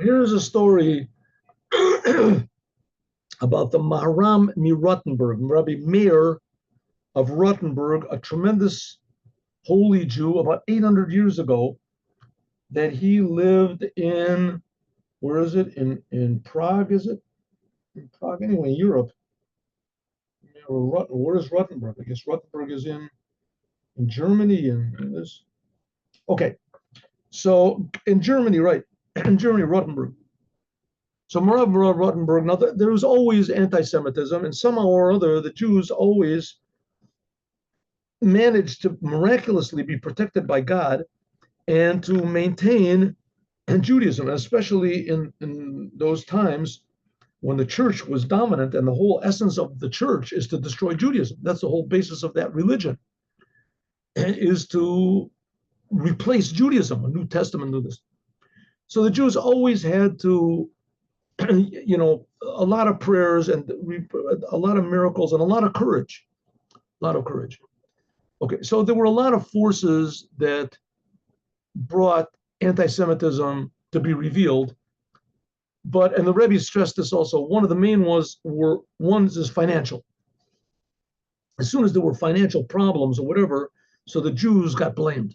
Here's a story about the Mahara'm Rottenburg, Rabbi Meir of Rottenburg, a tremendous holy Jew about 800 years ago, that he lived in, where is it? In Prague, is it? In Prague, anyway, Europe. Where is Rottenburg? I guess Rottenburg is in Germany and this. Okay, so in Germany, right? In Germany, Rottenburg. So Mahara'm Rottenburg, now there was always anti-Semitism, and somehow or other, the Jews always managed to miraculously be protected by God and to maintain Judaism, especially in those times when the church was dominant, and the whole essence of the church is to destroy Judaism. That's the whole basis of that religion, is to replace Judaism, a New Testament, New this. So the Jews always had to, a lot of prayers and a lot of miracles and a lot of courage, a lot of courage. Okay, so there were a lot of forces that brought anti-Semitism to be revealed. And the Rebbe stressed this also, one of the main ones is financial. As soon as there were financial problems or whatever, so the Jews got blamed.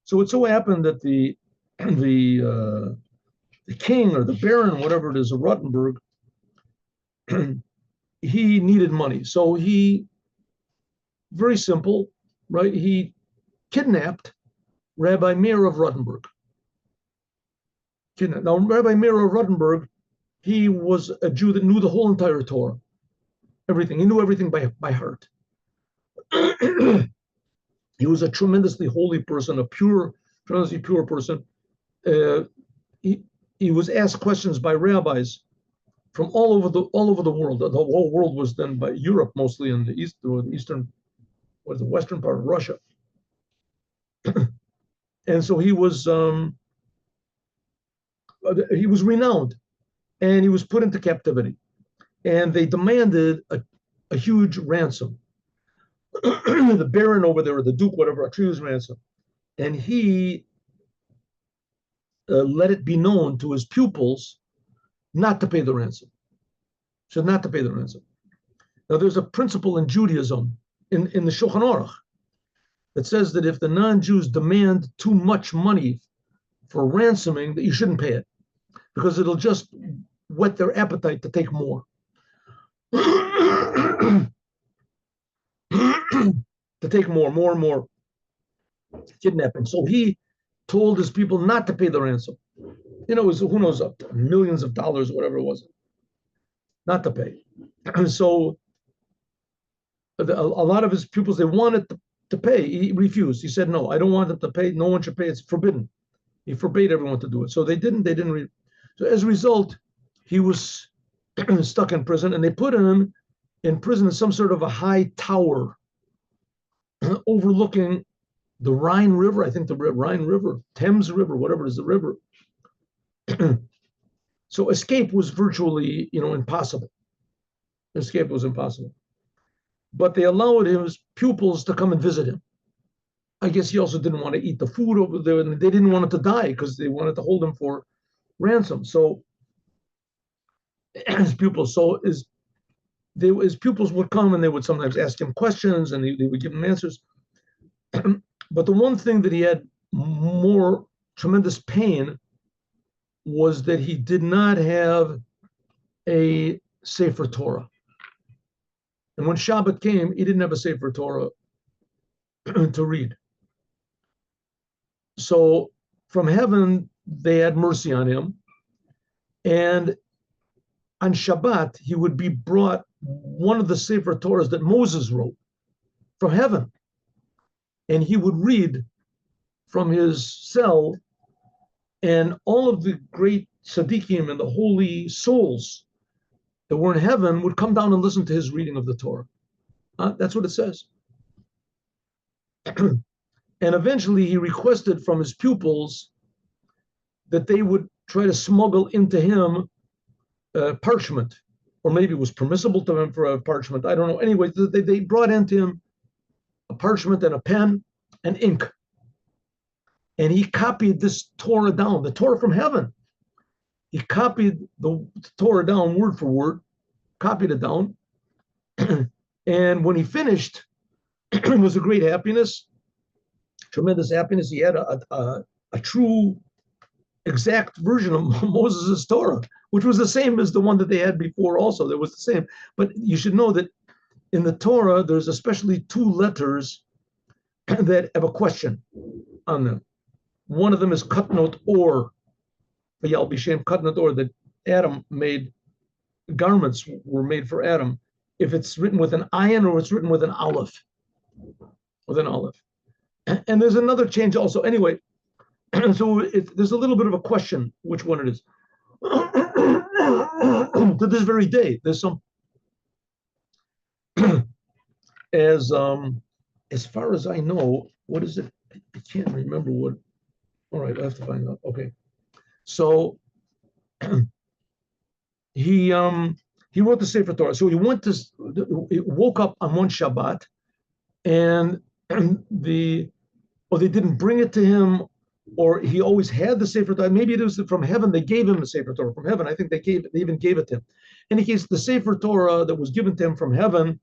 So it so happened that the king or the baron, whatever it is, of Rottenburg, he needed money. So he, very simple, right? He kidnapped Rabbi Meir of Rottenburg. Now, Rabbi Meir of Rottenburg, he was a Jew that knew the whole entire Torah, everything. He knew everything by heart. He was a tremendously holy person, tremendously pure person. He was asked questions by rabbis from all over the world. The whole world was then by Europe, mostly in the the western part of Russia. And so he was renowned, and he was put into captivity, and they demanded a huge ransom. The baron over there, or the duke, whatever, a huge ransom, and he let it be known to his pupils not to pay the ransom. Said not to pay the ransom. Now, there's a principle in Judaism, in the Shulchan Aruch, that says that if the non-Jews demand too much money for ransoming, that you shouldn't pay it, because it'll just whet their appetite to take more. To take more and more kidnapping. So he told his people not to pay the ransom. It was, who knows, up to millions of dollars, whatever it was, not to pay. So a lot of his pupils, they wanted to pay. He refused. He said, no, I don't want them to pay. No one should pay. It's forbidden. He forbade everyone to do it. So they didn't. So as a result, he was stuck in prison, and they put him in prison in some sort of a high tower overlooking the Rhine River. I think the Rhine River, Thames River, whatever it is, the river. So escape was virtually, impossible. Escape was impossible. But they allowed his pupils to come and visit him. I guess he also didn't want to eat the food over there, and they didn't want him to die because they wanted to hold him for ransom. So his pupils, his pupils would come, and they would sometimes ask him questions, and they would give him answers. But the one thing that he had more tremendous pain was that he did not have a Sefer Torah. And when Shabbat came, he didn't have a Sefer Torah to read. So from heaven, they had mercy on him. And on Shabbat, he would be brought one of the Sefer Torahs that Moses wrote from heaven. And he would read from his cell, and all of the great tzaddikim and the holy souls that were in heaven would come down and listen to his reading of the Torah. That's what it says. And eventually he requested from his pupils that they would try to smuggle into him parchment, or maybe it was permissible to him for a parchment. I don't know. Anyway, they brought into him a parchment and a pen and ink. And he copied this Torah down, the Torah from heaven. He copied the Torah down word for word, copied it down. And when he finished, it was a great happiness, tremendous happiness. He had a true, exact version of Moses' Torah, which was the same as the one that they had before also. That was the same. But you should know that in the Torah, there's especially two letters that have a question on them. One of them is Katnot Or, Yal Bishem Katnot Or, that Adam made, garments were made for Adam. If it's written with an ayin or it's written with an aleph, with an aleph. And there's another change also. Anyway, so there's a little bit of a question which one it is. To this very day, there's some as far as I know, what is it? I can't remember what. All right, I have to find out. Okay, so he wrote the Sefer Torah. So he woke up on one Shabbat, and they didn't bring it to him, or he always had the Sefer Torah. Maybe it was from heaven. They gave him the Sefer Torah from heaven. I think they even gave it to him. In any case, the Sefer Torah that was given to him from heaven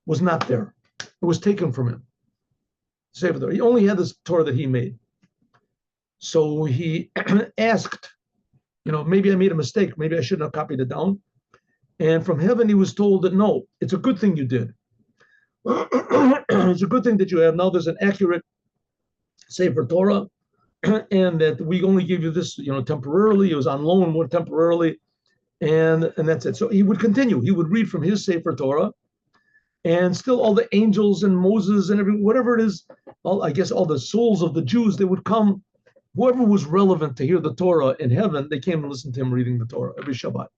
was not there. It was taken from him. Sefer Torah. He only had this Torah that he made. So he asked, maybe I made a mistake. Maybe I shouldn't have copied it down. And from heaven, he was told that no, it's a good thing you did. It's a good thing that you have. Now there's an accurate Sefer Torah, and that we only give you this, temporarily. It was on loan more temporarily, and that's it. So he would continue. He would read from his Sefer Torah, and still all the angels and Moses and whatever it is, I guess all the souls of the Jews, they would come. Whoever was relevant to hear the Torah in heaven, they came and listened to him reading the Torah every Shabbat.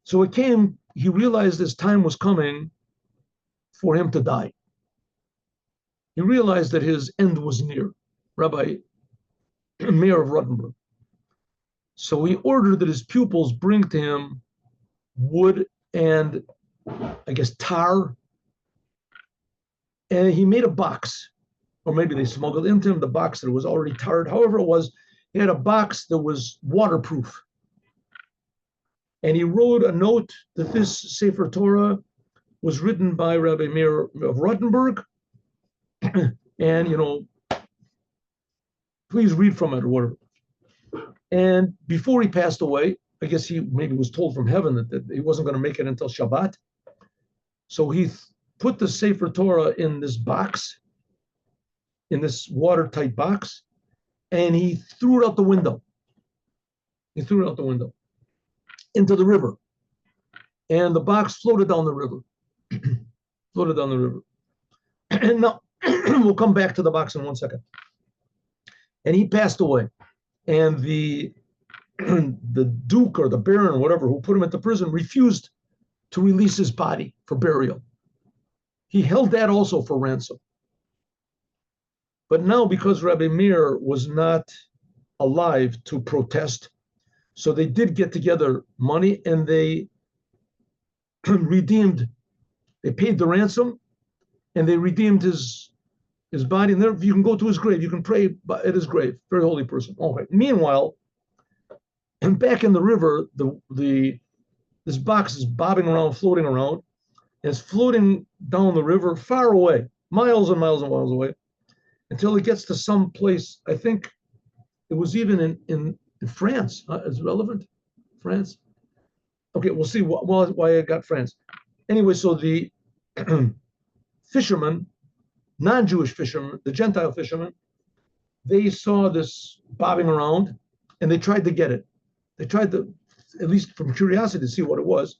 So he realized his time was coming for him to die. He realized that his end was near, Rabbi Meir of Rottenburg. So he ordered that his pupils bring to him wood and, I guess, tar. And he made a box, or maybe they smuggled into him the box that was already tarred. However it was, he had a box that was waterproof. And he wrote a note that this Sefer Torah was written by Rabbi Meir of Rottenburg. And, please read from it or whatever. And before he passed away, I guess he maybe was told from heaven that he wasn't going to make it until Shabbat. So he put the Sefer Torah in this box, in this watertight box, and he threw it out the window. He threw it out the window into the river. And the box floated down the river. Floated down the river. And now, we'll come back to the box in 1 second. And he passed away. And the duke or the baron or whatever who put him into prison refused to release his body for burial. He held that also for ransom. But now, because Rabbi Meir was not alive to protest, so they did get together money and they they paid the ransom and they redeemed his body. And there, you can go to his grave. You can pray at his grave. Very holy person. Okay. Meanwhile, and back in the river, this box is bobbing around, floating around, and it's floating down the river far away, miles and miles and miles away, until it gets to some place. I think it was even in France. Is it relevant? France? Okay, we'll see why I got France. Anyway, so the fishermen, non-Jewish fishermen, the Gentile fishermen, they saw this bobbing around and they tried to get it. They tried to, at least from curiosity, to see what it was.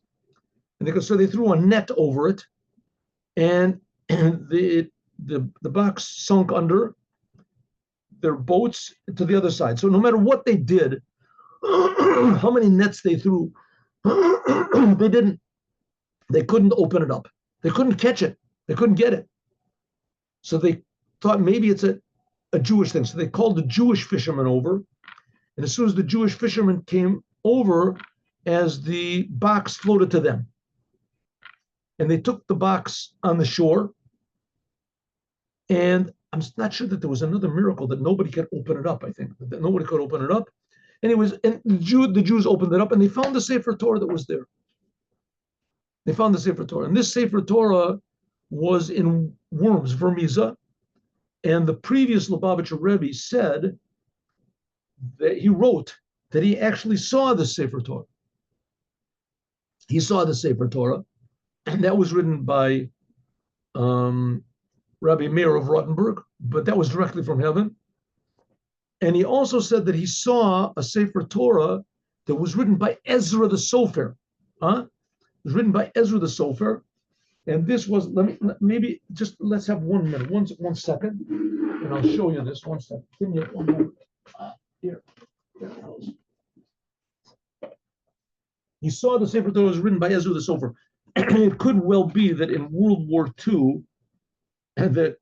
And so they threw a net over it, and the box sunk under their boats to the other side. So no matter what they did, how many nets they threw, they couldn't open it up. They couldn't catch it. They couldn't get it. So they thought maybe it's a Jewish thing. So they called the Jewish fishermen over. And as soon as the Jewish fishermen came over, as the box floated to them, and they took the box on the shore. And I'm not sure that there was another miracle that nobody could open it up, I think. That nobody could open it up. Anyways, and the Jews opened it up and they found the Sefer Torah that was there. They found the Sefer Torah. And this Sefer Torah was in Worms, Vermiza. And the previous Lubavitcher Rebbe said that he wrote that he actually saw the Sefer Torah. He saw the Sefer Torah, and that was written by Rabbi Meir of Rottenburg, but that was directly from heaven. And he also said that he saw a Sefer Torah that was written by Ezra the Sofer. It was written by Ezra the Sofer. And this was, let's have 1 minute, one second, and I'll show you this. 1 second. Give me 1 moment. Here. He saw the Sefer Torah was written by Ezra the Sofer. It could well be that in World War II, and that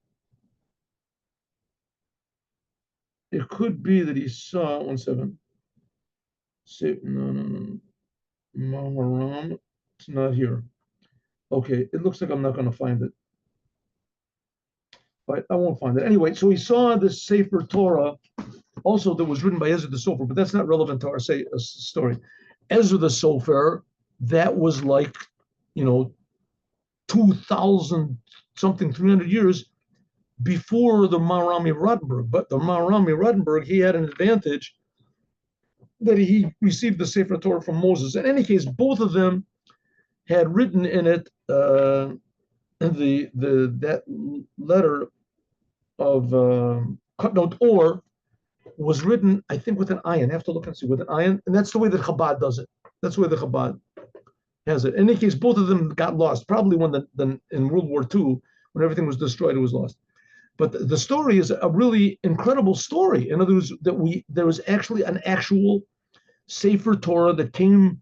it could be that he saw, 1 second. No. Mahara'm, it's not here. Okay, it looks like I'm not going to find it. But I won't find it. Anyway, so he saw this Sefer Torah also that was written by Ezra the Sofer, but that's not relevant to our story. Ezra the Sofer, that was like, 2,000 something, 300 years before the Mahara'm Rottenburg. But the Mahara'm Rottenburg, he had an advantage that he received the Sefer Torah from Moses. In any case, both of them had written in it that letter of Kutnot Or was written, I think, with an ayin. I have to look and see, with an ayin, and that's the way that Chabad does it. That's the way the Chabad has it. In any case, both of them got lost. Probably when in World War II, when everything was destroyed, it was lost. But the story is a really incredible story. In other words, there was actually an actual Sefer Torah that came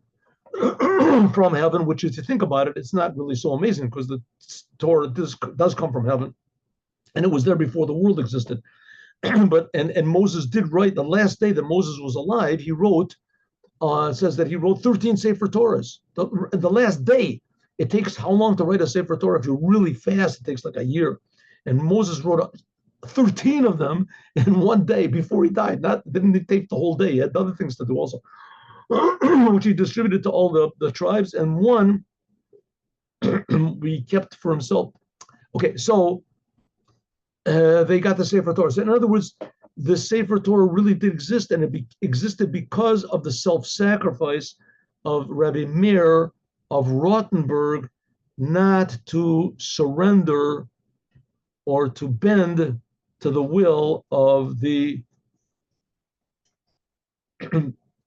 from heaven, which, if you think about it, it's not really so amazing because the Torah does come from heaven, and it was there before the world existed. But Moses did write the last day that Moses was alive. He wrote, says that he wrote 13 Sefer Torahs. The last day, it takes how long to write a Sefer Torah? If you're really fast, it takes like a year. And Moses wrote 13 of them in 1 day before he died. Didn't take the whole day. He had other things to do also, which he distributed to all the tribes. And one we kept for himself. Okay, so they got the Sefer Torah. So in other words, the Sefer Torah really did exist, and it existed because of the self-sacrifice of Rabbi Meir of Rottenburg, not to surrender or to bend to the will of the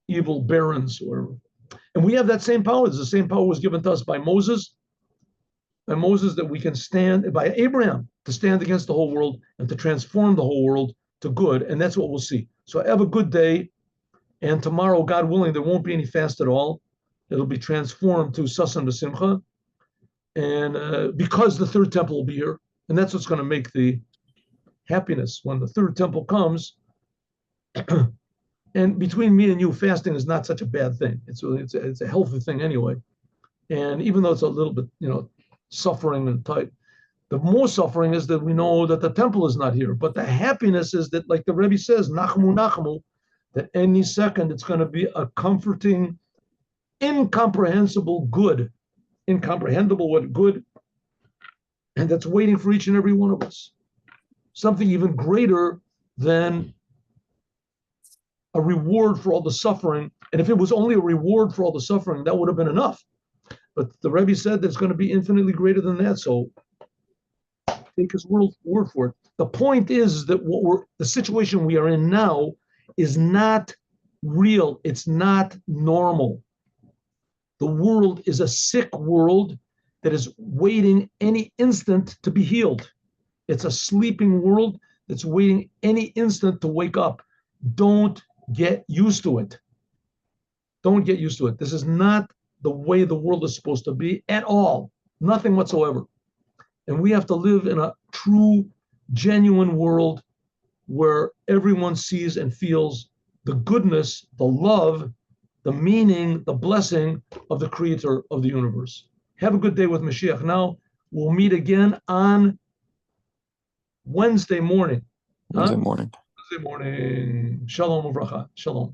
evil barons. And we have that same power. The same power was given to us by Moses, that we can stand, by Abraham, to stand against the whole world and to transform the whole world to good. And that's what we'll see. So have a good day. And tomorrow, God willing, there won't be any fast at all. It'll be transformed to Sasan B'Simcha. And because the third temple will be here. And that's what's going to make the happiness when the third temple comes. And between me and you, fasting is not such a bad thing. It's a healthy thing anyway. And even though it's a little bit, suffering and tight, the more suffering is that we know that the temple is not here. But the happiness is that, like the Rebbe says, nachmu nachmu, that any second it's going to be a comforting, incomprehensible good, and that's waiting for each and every one of us. Something even greater than a reward for all the suffering. And if it was only a reward for all the suffering, that would have been enough. But the Rebbe said there's going to be infinitely greater than that. So take his word for it. The point is that the situation we are in now is not real. It's not normal. The world is a sick world that is waiting any instant to be healed. It's a sleeping world that's waiting any instant to wake up. Don't get used to it. Don't get used to it. This is not the way the world is supposed to be at all. Nothing whatsoever. And we have to live in a true, genuine world where everyone sees and feels the goodness, the love, the meaning, the blessing of the creator of the universe. Have a good day with Mashiach. Now, we'll meet again on Wednesday morning. Wednesday morning. Wednesday morning. Shalom uvracha. Shalom.